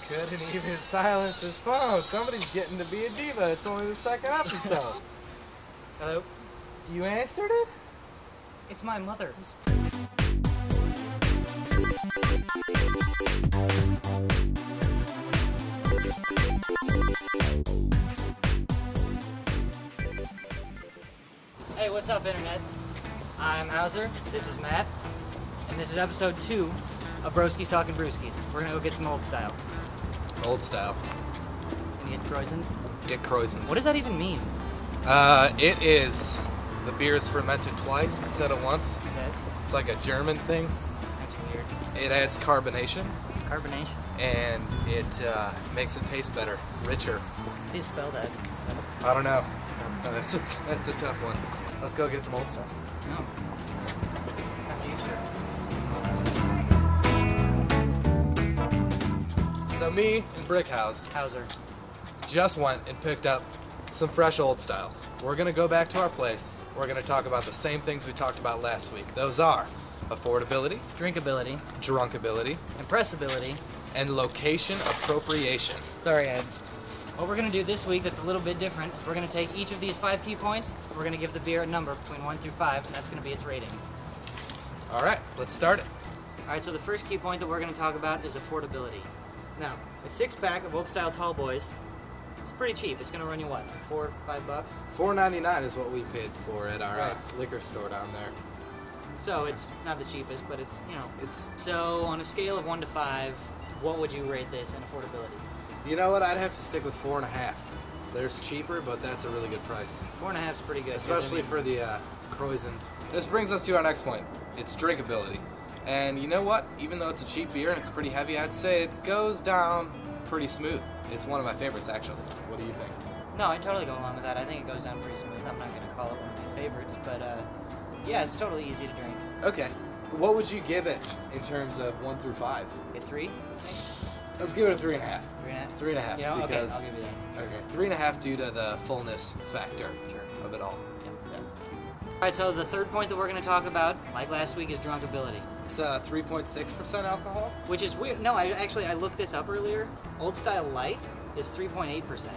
Couldn't even silence his phone. Somebody's getting to be a diva. It's only the second episode. Hello? You answered it? It's my mother. Hey, what's up, Internet? I'm Hauser, this is Matt, and this is episode 2 of Broski's Talking Brewskis. We're gonna go get some old style. Old style. Can you get KRAUSENED? Get KRAUSENED. What does that even mean? It is. The beer is fermented twice instead of once. Okay. It's like a German thing. That's weird. It adds carbonation. Carbonation? And it makes it taste better, richer. Please spell that. I don't know. That's a tough one. Let's go get some old stuff. No. After you, sir. So me and Brickhouse Hauser. just went and picked up some fresh old styles. We're gonna go back to our place. We're gonna talk about the same things we talked about last week. Those are affordability, Drinkability. drunkability, Impressibility. and location appropriation. Sorry, Ed. What we're going to do this week that's a little bit different is we're going to take each of these 5 key points, we're going to give the beer a number between 1 through 5, and that's going to be its rating. All right, let's start it. Alright, so the first key point that we're going to talk about is affordability. Now, a 6-pack of old style tall boys, it's pretty cheap. It's going to run you what, like $4 or $5? $4.99 is what we paid for at our Right. liquor store down there. So it's not the cheapest, but it's, you know. It's, So on a scale of 1 to 5, what would you rate this in affordability? you know what? I'd have to stick with 4.5. There's cheaper, but that's a really good price, 4.5 is pretty good. especially for the KRAUSENED. This brings us to our next point. It's drinkability. And you know what? Even though it's a cheap beer and it's pretty heavy, I'd say it goes down pretty smooth. It's one of my favorites, actually. What do you think? No, I totally go along with that. I think it goes down pretty smooth. I'm not going to call it one of my favorites, but yeah, it's totally easy to drink. Okay. What would you give it in terms of 1 through 5? A 3? Let's give it a 3.5. 3.5? 3.5. Yeah, okay, because, I'll give you that. Okay. 3.5 due to the fullness factor of it all. Yep. Yeah. Alright, so the third point that we're going to talk about, like last week, is drunkability. It's 3.6% alcohol. Which is weird. No, I looked this up earlier. Old Style Light is 3.8%.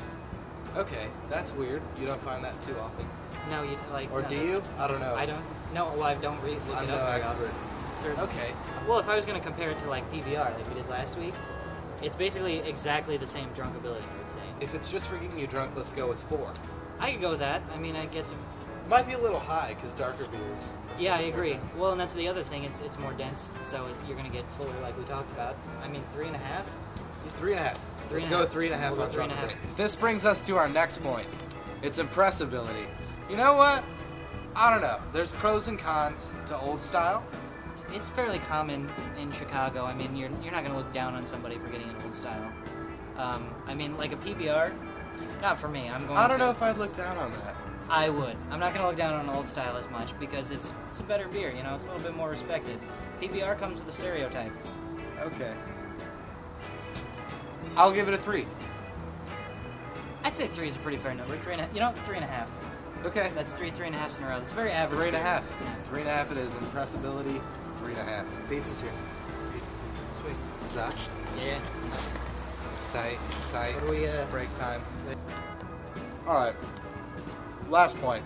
Okay, that's weird. You don't find that too often. No, you like. Or no, do you? I don't know. I don't. No, well, I don't look I'm it no up very expert. often. Okay. Well, if I was going to compare it to like PBR, like we did last week, it's basically exactly the same drunkability, I would say. If it's just for getting you drunk, let's go with 4. I could go with that. I mean, I guess. It might be a little high because darker beers. Yeah, I agree. Well, and that's the other thing. It's more dense, so you're going to get fuller, like we talked about. I mean, 3.5. 3.5. Let's go with 3.5 We'll on go 3.5. drunkability. This brings us to our next point. It's impressibility. You know what? I don't know. There's pros and cons to old style. It's fairly common in Chicago. I mean, you're not going to look down on somebody for getting an old style. I mean, like a PBR, not for me. I don't know if I'd look down on that. I would. I'm not going to look down on old style as much because it's a better beer. You know, it's a little bit more respected. PBR comes with a stereotype. Okay. I'll give it a 3. I'd say 3 is a pretty fair number. 3.5. You know, 3.5. Okay. That's 3.5s in a row. That's very average. 3.5. Yeah. 3.5 it is. Impressibility, 3.5. Pizza's here. Sweet. Zach. Yeah. Sight. What do we, Break time. Alright. Last point.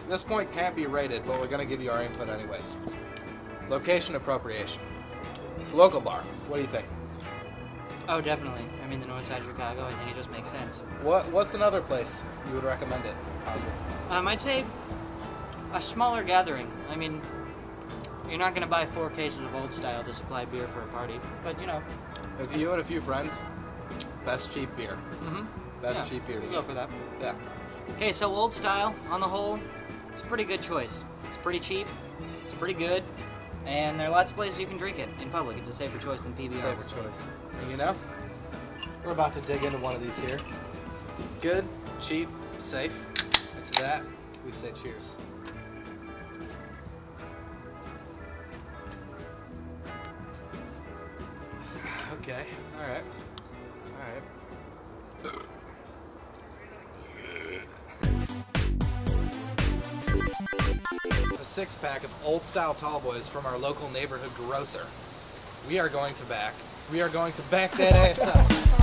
This point can't be rated, but we're going to give you our input anyways. Location appropriation. Local bar. What do you think? Oh, definitely. I mean, the north side of Chicago, I think it just makes sense. What's another place you would recommend it? I'd say a smaller gathering. I mean, you're not going to buy 4 cases of old style to supply beer for a party, but you know. If you and a few friends, best cheap beer. Mm-hmm. Best cheap beer to We'll get. go for that. Yeah. Okay, so old style, on the whole, it's a pretty good choice. It's pretty cheap, it's pretty good, and there are lots of places you can drink it in public. It's a safer choice than PBR. Safer choice. And you know, we're about to dig into one of these here. Good, cheap, safe. And to that, we say cheers. Okay, alright. Alright. A 6-pack of old style tall boys from our local neighborhood grocer. We are going to back that ass up.